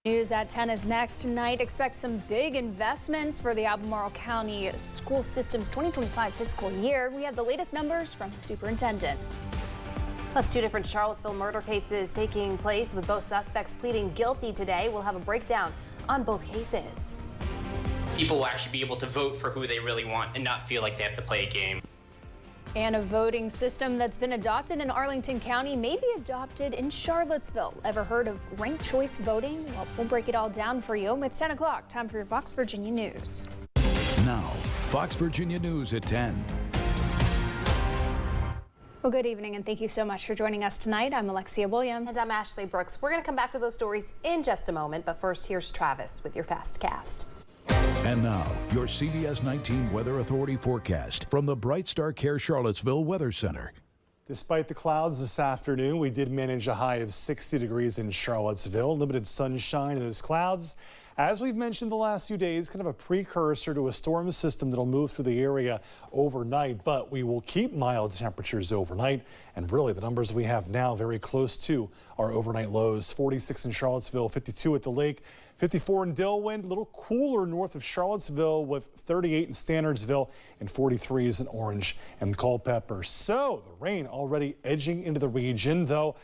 News at 10 is next tonight. Expect some big investments for the Albemarle County school system's 2025 fiscal year. We have the latest numbers from the superintendent. Plus, two different Charlottesville murder cases taking place with both suspects pleading guilty today. We'll have a breakdown on both cases. People will actually be able to vote for who they really want and not feel like they have to play a game. And a voting system that's been adopted in Arlington County may be adopted in Charlottesville. Ever heard of ranked choice voting? Well, we'll break it all down for you. It's 10 o'clock. Time for your Fox Virginia News. Now, Fox Virginia News at 10. Well, good evening, and thank you so much for joining us tonight. I'm Alexia Williams. And I'm Ashley Brooks. We're going to come back to those stories in just a moment, but first, here's Travis with your Fast Cast. And now, your CBS 19 Weather Authority forecast from the Bright Star Care Charlottesville Weather Center. Despite the clouds this afternoon, we did manage a high of 60 degrees in Charlottesville. Limited sunshine in those clouds. As we've mentioned the last few days, kind of a precursor to a storm system that'll move through the area overnight, but we will keep mild temperatures overnight. And really, the numbers we have now very close to our overnight lows. 46 in Charlottesville, 52 at the lake, 54 in Dillwind, a little cooler north of Charlottesville with 38 in Standardsville and 43s in Orange and Culpeper. So the rain already edging into the region, though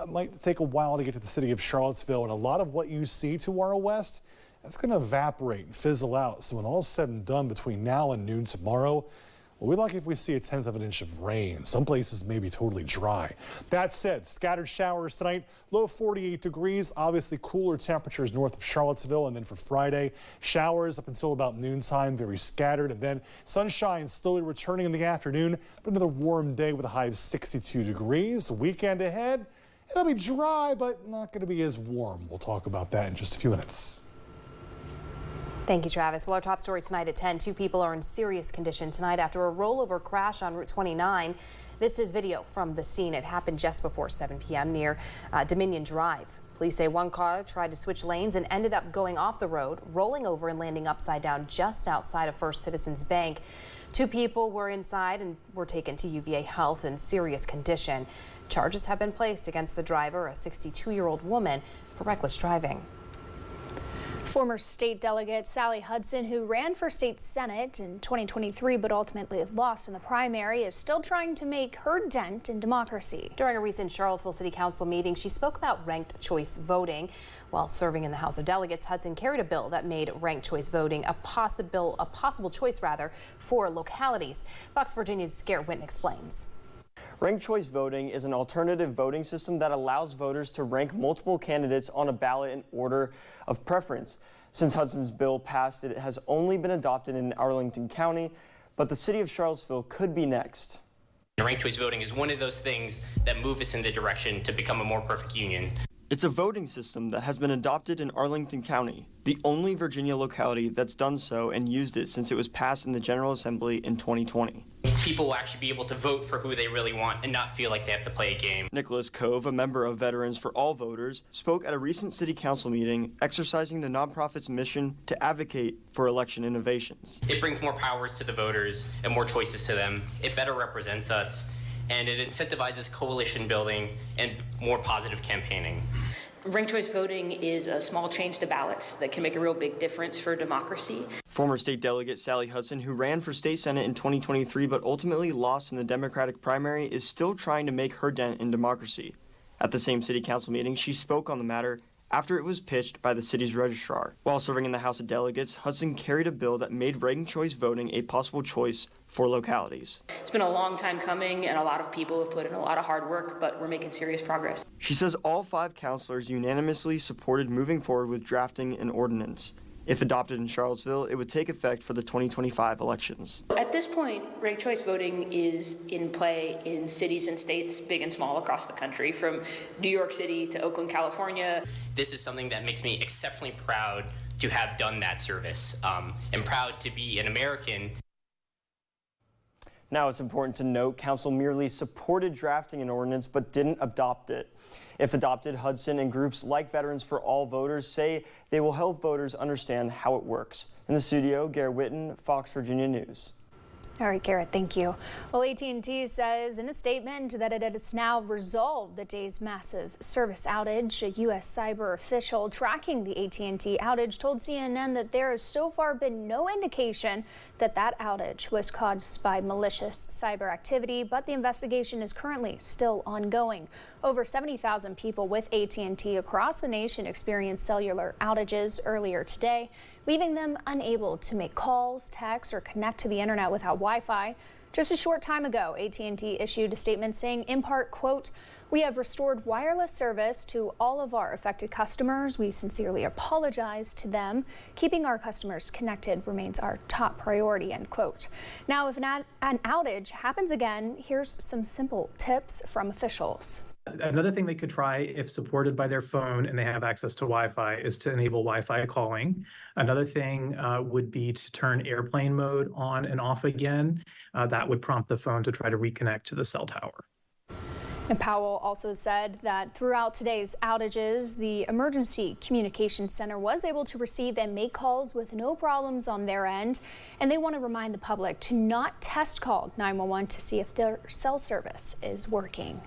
it might take a while to get to the city of Charlottesville. And a lot of what you see to our west, that's going to evaporate and fizzle out. So when all's said and done between now and noon tomorrow, well, we're lucky if we see a 1/10 of an inch of rain. Some places may be totally dry. That said, scattered showers tonight, low 48 degrees, obviously cooler temperatures north of Charlottesville. And then for Friday, showers up until about noontime, very scattered. And then sunshine slowly returning in the afternoon, but another warm day with a high of 62 degrees. The weekend ahead, it'll be dry, but not going to be as warm. We'll talk about that in just a few minutes. Thank you, Travis. Well, our top story tonight at 10. Two people are in serious condition tonight after a rollover crash on Route 29. This is video from the scene. It happened just before 7 p.m. near Dominion Drive. Police say one car tried to switch lanes and ended up going off the road, rolling over and landing upside down just outside of First Citizens Bank. Two people were inside and were taken to UVA Health in serious condition. Charges have been placed against the driver, a 62-year-old woman, for reckless driving. Former state delegate Sally Hudson, who ran for state senate in 2023 but ultimately lost in the primary, is still trying to make her dent in democracy. During a recent Charlottesville City Council meeting, she spoke about ranked choice voting. While serving in the House of Delegates, Hudson carried a bill that made ranked choice voting a possible choice for localities. Fox Virginia's Garrett Whitten explains. Ranked choice voting is an alternative voting system that allows voters to rank multiple candidates on a ballot in order of preference. Since Hudson's bill passed, it has only been adopted in Arlington County, but the city of Charlottesville could be next. Ranked choice voting is one of those things that move us in the direction to become a more perfect union. It's a voting system that has been adopted in Arlington County, the only Virginia locality that's done so and used it since it was passed in the General Assembly in 2020. People will actually be able to vote for who they really want and not feel like they have to play a game. Nicholas Cove, a member of Veterans for All Voters, spoke at a recent city council meeting exercising the nonprofit's mission to advocate for election innovations. It brings more powers to the voters and more choices to them. It better represents us, and it incentivizes coalition building and more positive campaigning. Ranked choice voting is a small change to ballots that can make a real big difference for democracy. Former state delegate Sally Hudson, who ran for state senate in 2023 but ultimately lost in the Democratic primary, is still trying to make her dent in democracy. At the same city council meeting, she spoke on the matter after it was pitched by the city's registrar. While serving in the House of Delegates, Hudson carried a bill that made ranked choice voting a possible choice for localities. It's been a long time coming, and a lot of people have put in a lot of hard work, but we're making serious progress. She says all 5 councilors unanimously supported moving forward with drafting an ordinance. If adopted in Charlottesville, it would take effect for the 2025 elections. At this point, ranked choice voting is in play in cities and states, big and small, across the country, from New York City to Oakland, California. This is something that makes me exceptionally proud to have done that service, and proud to be an American. Now it's important to note, council merely supported drafting an ordinance but didn't adopt it. If adopted, Hudson and groups like Veterans for All Voters say they will help voters understand how it works. In the studio, Garrett Whitten, Fox Virginia News. All right, Garrett, thank you. Well, AT&T says in a statement that it has now resolved the day's massive service outage. A U.S. cyber official tracking the AT&T outage told CNN that there has so far been no indication that that outage was caused by malicious cyber activity, but the investigation is currently still ongoing. Over 70,000 people with AT&T across the nation experienced cellular outages earlier today, leaving them unable to make calls, text, or connect to the internet without Wi-Fi. Just a short time ago, AT&T issued a statement saying, in part, quote, "We have restored wireless service to all of our affected customers. We sincerely apologize to them. Keeping our customers connected remains our top priority," end quote. Now, if an outage happens again, here's some simple tips from officials. Another thing they could try, if supported by their phone and they have access to Wi-Fi, is to enable Wi-Fi calling. Another thing would be to turn airplane mode on and off again. That would prompt the phone to try to reconnect to the cell tower. And Powell also said that throughout today's outages, the Emergency Communications Center was able to receive and make calls with no problems on their end. And they want to remind the public to not test call 911 to see if their cell service is working.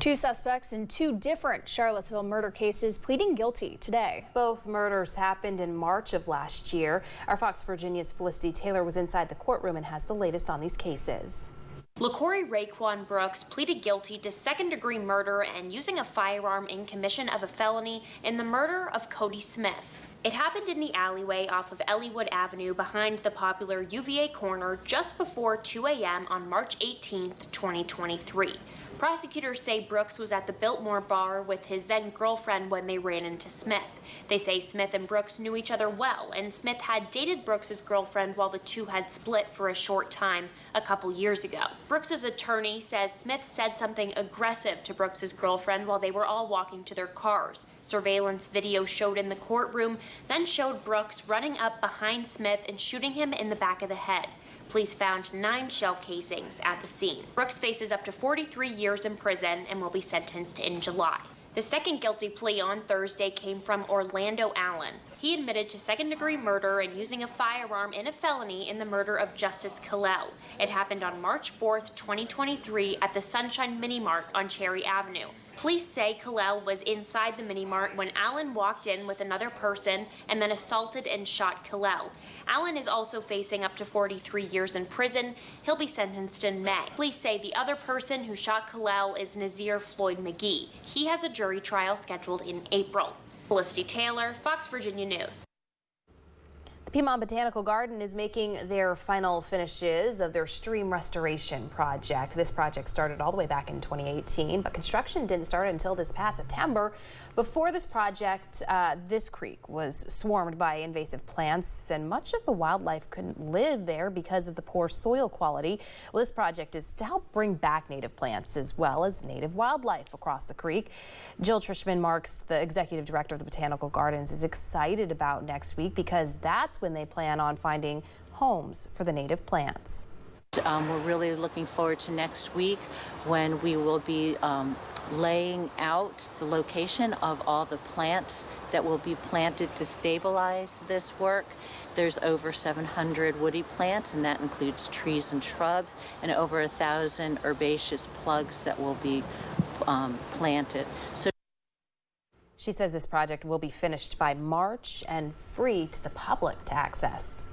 Two suspects in two different Charlottesville murder cases pleading guilty today. Both murders happened in March of last year. Our Fox Virginia's Felicity Taylor was inside the courtroom and has the latest on these cases. LaCorey Raekwon Brooks pleaded guilty to second-degree murder and using a firearm in commission of a felony in the murder of Cody Smith. It happened in the alleyway off of Elliewood Avenue behind the popular UVA corner just before 2 a.m. on March 18, 2023. Prosecutors say Brooks was at the Biltmore bar with his then-girlfriend when they ran into Smith. They say Smith and Brooks knew each other well, and Smith had dated Brooks's girlfriend while the two had split for a short time a couple years ago. Brooks's attorney says Smith said something aggressive to Brooks's girlfriend while they were all walking to their cars. Surveillance video showed in the courtroom, then showed Brooks running up behind Smith and shooting him in the back of the head. Police found 9 shell casings at the scene. Brooks faces up to 43 years in prison and will be sentenced in July. The second guilty plea on Thursday came from Orlando Allen. He admitted to second-degree murder and using a firearm in a felony in the murder of Justice Kallel. It happened on March 4th, 2023 at the Sunshine Mini Mart on Cherry Avenue. Police say Kallel was inside the Mini Mart when Allen walked in with another person and then assaulted and shot Kallel. Allen is also facing up to 43 years in prison. He'll be sentenced in May. Police say the other person who shot Kallel is Nazir Floyd McGee. He has a jury trial scheduled in April. Felicity Taylor, Fox Virginia News. The Piedmont Botanical Garden is making their final finishes of their stream restoration project. This project started all the way back in 2018, but construction didn't start until this past September. Before this project, this creek was swarmed by invasive plants, and much of the wildlife couldn't live there because of the poor soil quality. Well, this project is to help bring back native plants as well as native wildlife across the creek. Jill Trishman-Marks, the executive director of the Botanical Gardens, is excited about next week because that's when they plan on finding homes for the native plants. We're really looking forward to next week when we will be laying out the location of all the plants that will be planted to stabilize this work. There's over 700 woody plants, and that includes trees and shrubs, and over 1,000 herbaceous plugs that will be planted. So she says this project will be finished by March and free to the public to access.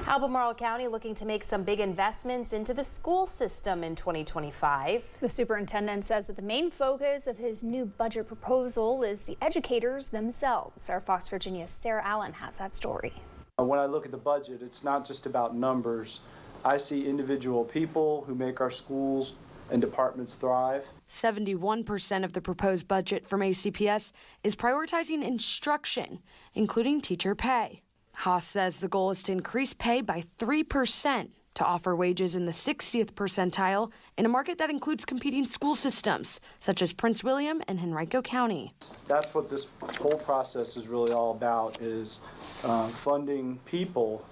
Albemarle County looking to make some big investments into the school system in 2025. The superintendent says that the main focus of his new budget proposal is the educators themselves. Our Fox Virginia's Sarah Allen has that story. When I look at the budget, it's not just about numbers. I see individual people who make our schools and departments thrive. 71% of the proposed budget from ACPS is prioritizing instruction, including teacher pay. Haas says the goal is to increase pay by 3% to offer wages in the 60th percentile in a market that includes competing school systems, such as Prince William and Henrico County. That's what this whole process is really all about, is funding people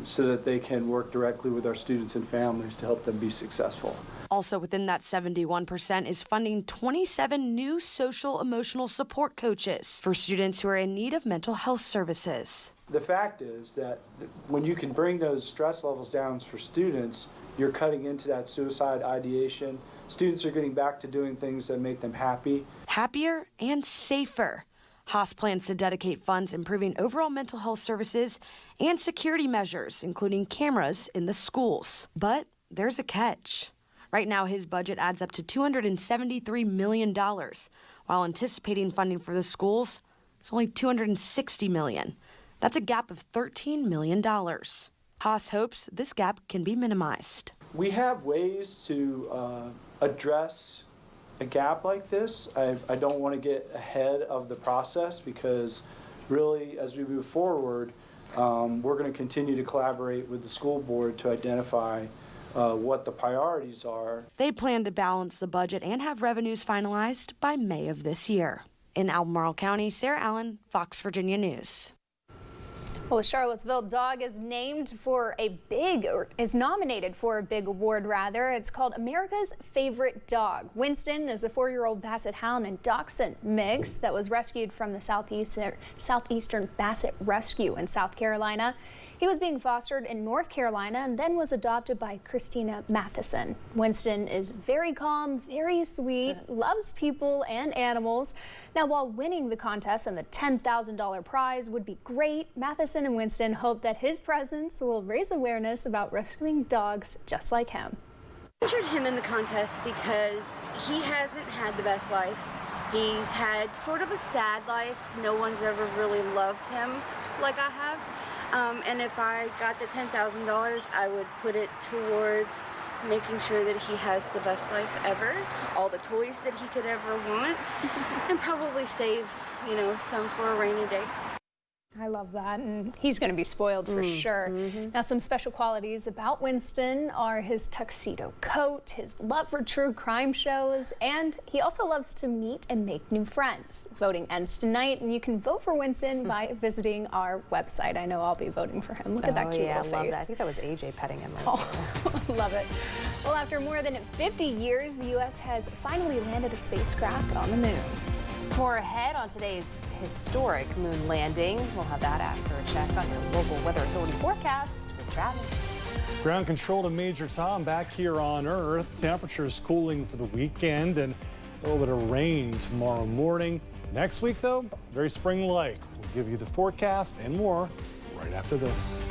so that they can work directly with our students and families to help them be successful. Also within that 71% is funding 27 new social emotional support coaches for students who are in need of mental health services. The fact is that when you can bring those stress levels down for students, you're cutting into that suicide ideation. Students are getting back to doing things that make them happy. Happier and safer. Haas plans to dedicate funds improving overall mental health services and security measures, including cameras in the schools. But there's a catch. Right now, his budget adds up to $273 million, while anticipating funding for the schools is only $260 million. That's a gap of $13 million. Haas hopes this gap can be minimized. We have ways to address a gap like this. I don't want to get ahead of the process because really, as we move forward, we're going to continue to collaborate with the school board to identify what the priorities are. They plan to balance the budget and have revenues finalized by May of this year. In Albemarle County, Sarah Allen, Fox Virginia News. Well, a Charlottesville dog is nominated for a big award rather. It's called America's Favorite Dog. Winston is a 4-year-old Basset Hound and Dachshund mix that was rescued from the Southeastern Basset Rescue in South Carolina. He was being fostered in North Carolina and then was adopted by Christina Matheson. Winston is very calm, very sweet, loves people and animals. Now, while winning the contest and the $10,000 prize would be great, Matheson and Winston hope that his presence will raise awareness about rescuing dogs just like him. I entered him in the contest because he hasn't had the best life. He's had sort of a sad life. No one's ever really loved him like I have. And if I got the $10,000, I would put it towards making sure that he has the best life ever, all the toys that he could ever want, and probably save, some for a rainy day. I love that, and he's going to be spoiled for sure. Now, some special qualities about Winston are his tuxedo coat, his love for true crime shows, and he also loves to meet and make new friends. Voting ends tonight, and you can vote for Winston by visiting our website. I know I'll be voting for him. Look at that cute little face. I love that. I think that was AJ petting him. Love it. Well, after more than 50 years, the U.S. has finally landed a spacecraft on the moon. More ahead on today's historic moon landing. We'll have that after a check on your local weather authority forecast with Travis. Ground control to Major Tom back here on Earth. Temperatures cooling for the weekend and a little bit of rain tomorrow morning. Next week, though, very spring-like. We'll give you the forecast and more right after this.